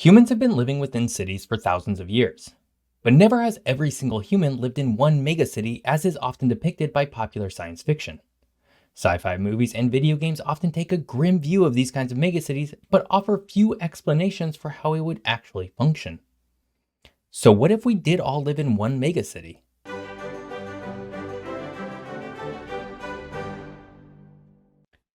Humans have been living within cities for thousands of years, but never has every single human lived in one megacity as is often depicted by popular science fiction. Sci-fi movies and video games often take a grim view of these kinds of megacities, but offer few explanations for how it would actually function. So what if we did all live in one megacity?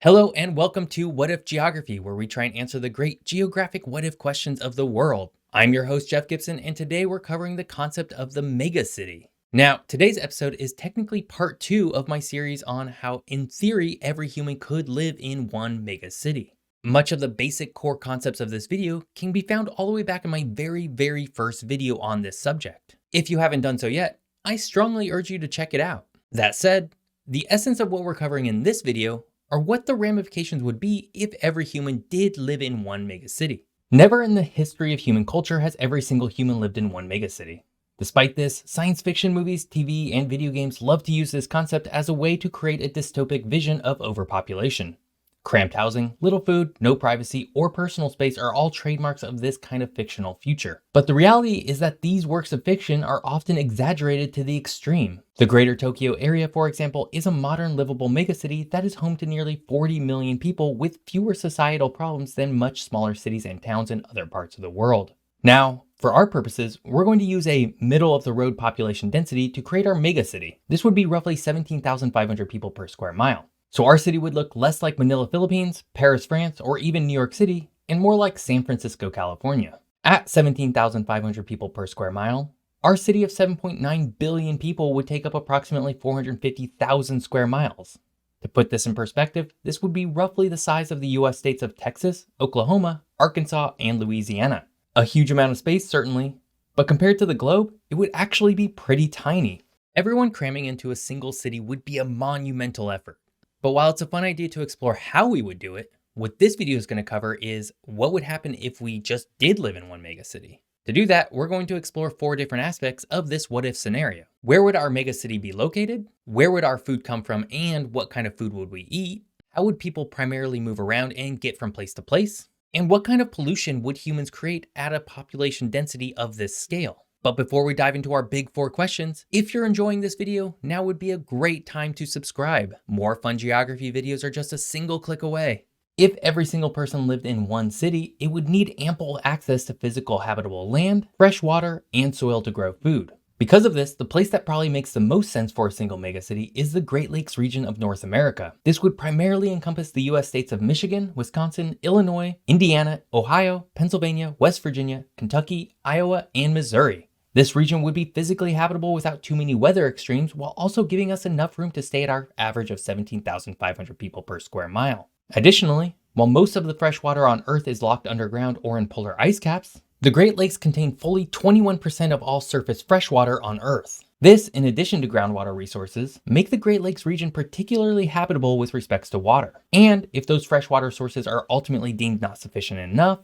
Hello and welcome to What If Geography, where we try and answer the great geographic what if questions of the world. I'm your host, Jeff Gibson, and today we're covering the concept of the megacity. Now, today's episode is technically part 2 of my series on how, in theory, every human could live in one megacity. Much of the basic core concepts of this video can be found all the way back in my very first video on this subject. If you haven't done so yet, I strongly urge you to check it out. That said, the essence of what we're covering in this video are what the ramifications would be if every human did live in one megacity. Never in the history of human culture has every single human lived in one megacity. Despite this, science fiction movies, TV, and video games love to use this concept as a way to create a dystopic vision of overpopulation. Cramped housing, little food, no privacy, or personal space are all trademarks of this kind of fictional future. But the reality is that these works of fiction are often exaggerated to the extreme. The Greater Tokyo area, for example, is a modern livable megacity that is home to nearly 40 million people with fewer societal problems than much smaller cities and towns in other parts of the world. Now, for our purposes, we're going to use a middle-of-the-road population density to create our megacity. This would be roughly 17,500 people per square mile. So our city would look less like Manila, Philippines, Paris, France, or even New York City, and more like San Francisco, California. At 17,500 people per square mile, our city of 7.9 billion people would take up approximately 450,000 square miles. To put this in perspective, this would be roughly the size of the US states of Texas, Oklahoma, Arkansas, and Louisiana. A huge amount of space, certainly, but compared to the globe, it would actually be pretty tiny. Everyone cramming into a single city would be a monumental effort. But while it's a fun idea to explore how we would do it, what this video is going to cover is what would happen if we just did live in one megacity. To do that, we're going to explore 4 different aspects of this what if scenario. Where would our megacity be located? Where would our food come from and what kind of food would we eat? How would people primarily move around and get from place to place? And what kind of pollution would humans create at a population density of this scale? But before we dive into our big 4 questions, if you're enjoying this video, now would be a great time to subscribe. More fun geography videos are just a single click away. If every single person lived in one city, it would need ample access to physical habitable land, fresh water, and soil to grow food. Because of this, the place that probably makes the most sense for a single megacity is the Great Lakes region of North America. This would primarily encompass the US states of Michigan, Wisconsin, Illinois, Indiana, Ohio, Pennsylvania, West Virginia, Kentucky, Iowa, and Missouri. This region would be physically habitable without too many weather extremes, while also giving us enough room to stay at our average of 17,500 people per square mile. Additionally, while most of the fresh water on Earth is locked underground or in polar ice caps, the Great Lakes contain fully 21% of all surface freshwater on Earth. This, in addition to groundwater resources, make the Great Lakes region particularly habitable with respects to water. And if those freshwater sources are ultimately deemed not sufficient enough,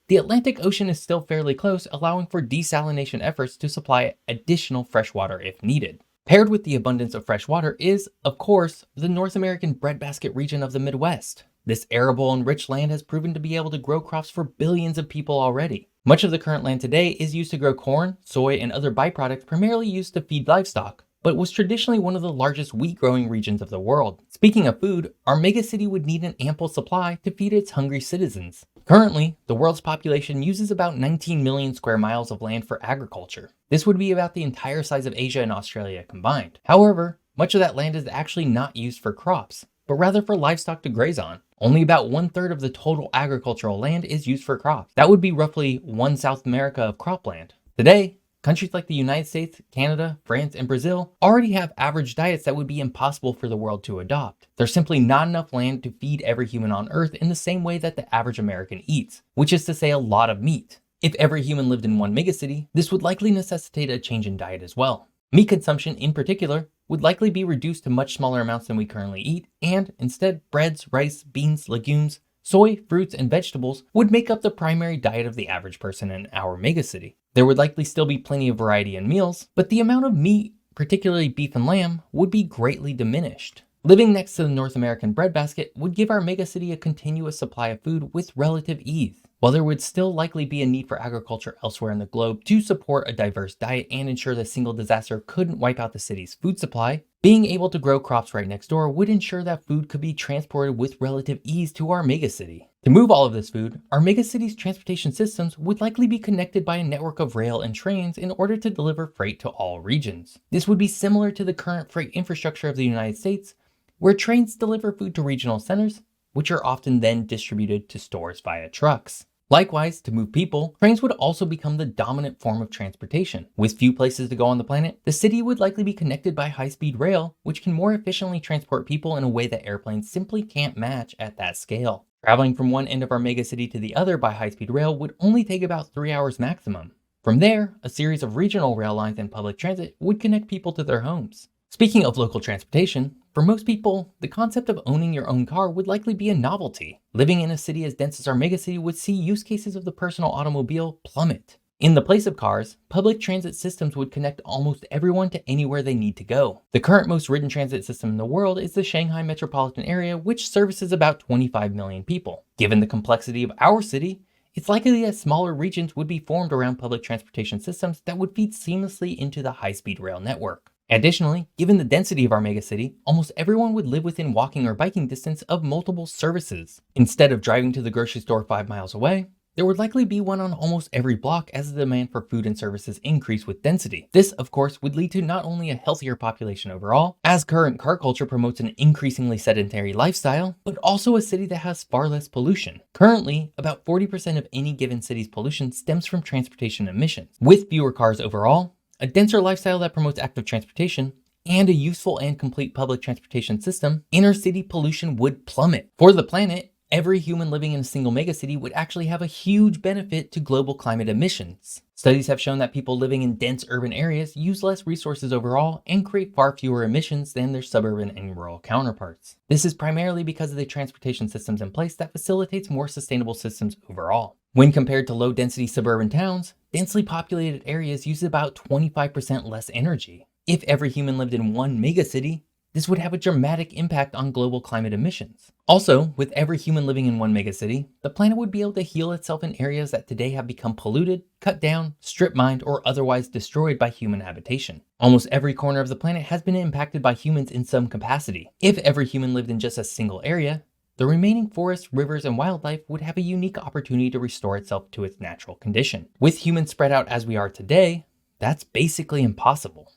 the Atlantic Ocean is still fairly close, allowing for desalination efforts to supply additional fresh water if needed. Paired with the abundance of fresh water is, of course, the North American breadbasket region of the Midwest. This arable and rich land has proven to be able to grow crops for billions of people already. Much of the current land today is used to grow corn, soy, and other byproducts primarily used to feed livestock, but was traditionally one of the largest wheat growing regions of the world. Speaking of food, our megacity would need an ample supply to feed its hungry citizens. Currently, the world's population uses about 19 million square miles of land for agriculture. This would be about the entire size of Asia and Australia combined. However, much of that land is actually not used for crops, but rather for livestock to graze on. Only about 1/3 of the total agricultural land is used for crops. That would be roughly one South America of cropland. Today, countries like the United States, Canada, France, and Brazil already have average diets that would be impossible for the world to adopt. There's simply not enough land to feed every human on Earth in the same way that the average American eats, which is to say a lot of meat. If every human lived in one megacity, this would likely necessitate a change in diet as well. Meat consumption, in particular, would likely be reduced to much smaller amounts than we currently eat, and instead breads, rice, beans, legumes, soy, fruits, and vegetables would make up the primary diet of the average person in our megacity. There would likely still be plenty of variety in meals, but the amount of meat, particularly beef and lamb, would be greatly diminished. Living next to the North American breadbasket would give our megacity a continuous supply of food with relative ease. While there would still likely be a need for agriculture elsewhere in the globe to support a diverse diet and ensure that a single disaster couldn't wipe out the city's food supply, being able to grow crops right next door would ensure that food could be transported with relative ease to our megacity. To move all of this food, our megacity's transportation systems would likely be connected by a network of rail and trains in order to deliver freight to all regions. This would be similar to the current freight infrastructure of the United States, where trains deliver food to regional centers, which are often then distributed to stores via trucks. Likewise, to move people, trains would also become the dominant form of transportation. With few places to go on the planet, the city would likely be connected by high-speed rail, which can more efficiently transport people in a way that airplanes simply can't match at that scale. Traveling from one end of our megacity to the other by high-speed rail would only take about 3 hours maximum. From there, a series of regional rail lines and public transit would connect people to their homes. Speaking of local transportation, for most people, the concept of owning your own car would likely be a novelty. Living in a city as dense as our megacity would see use cases of the personal automobile plummet. In the place of cars, public transit systems would connect almost everyone to anywhere they need to go. The current most ridden transit system in the world is the Shanghai metropolitan area, which services about 25 million people. Given the complexity of our city, it's likely that smaller regions would be formed around public transportation systems that would feed seamlessly into the high-speed rail network. Additionally, given the density of our megacity, almost everyone would live within walking or biking distance of multiple services. Instead of driving to the grocery store 5 miles away, there would likely be one on almost every block as the demand for food and services increase with density. This, of course, would lead to not only a healthier population overall, as current car culture promotes an increasingly sedentary lifestyle, but also a city that has far less pollution. Currently, about 40% of any given city's pollution stems from transportation emissions. With fewer cars overall, a denser lifestyle that promotes active transportation, and a useful and complete public transportation system, inner city pollution would plummet. For the planet, every human living in a single megacity would actually have a huge benefit to global climate emissions. Studies have shown that people living in dense urban areas use less resources overall and create far fewer emissions than their suburban and rural counterparts. This is primarily because of the transportation systems in place that facilitates more sustainable systems overall. When compared to low-density suburban towns, densely populated areas use about 25% less energy. If every human lived in one megacity, this would have a dramatic impact on global climate emissions. Also, with every human living in one megacity, the planet would be able to heal itself in areas that today have become polluted, cut down, strip mined, or otherwise destroyed by human habitation. Almost every corner of the planet has been impacted by humans in some capacity. If every human lived in just a single area, the remaining forests, rivers, and wildlife would have a unique opportunity to restore itself to its natural condition. With humans spread out as we are today, that's basically impossible.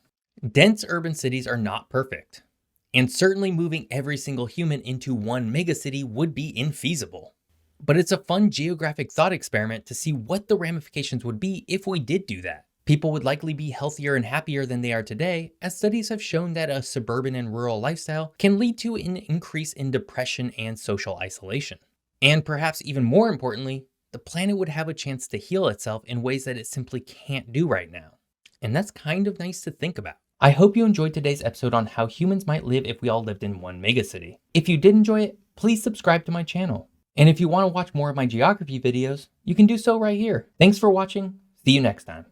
Dense urban cities are not perfect, and certainly moving every single human into one megacity would be infeasible. But it's a fun geographic thought experiment to see what the ramifications would be if we did do that. People would likely be healthier and happier than they are today, as studies have shown that a suburban and rural lifestyle can lead to an increase in depression and social isolation. And perhaps even more importantly, the planet would have a chance to heal itself in ways that it simply can't do right now. And that's kind of nice to think about. I hope you enjoyed today's episode on how humans might live if we all lived in one megacity. If you did enjoy it, please subscribe to my channel. And if you want to watch more of my geography videos, you can do so right here. Thanks for watching. See you next time.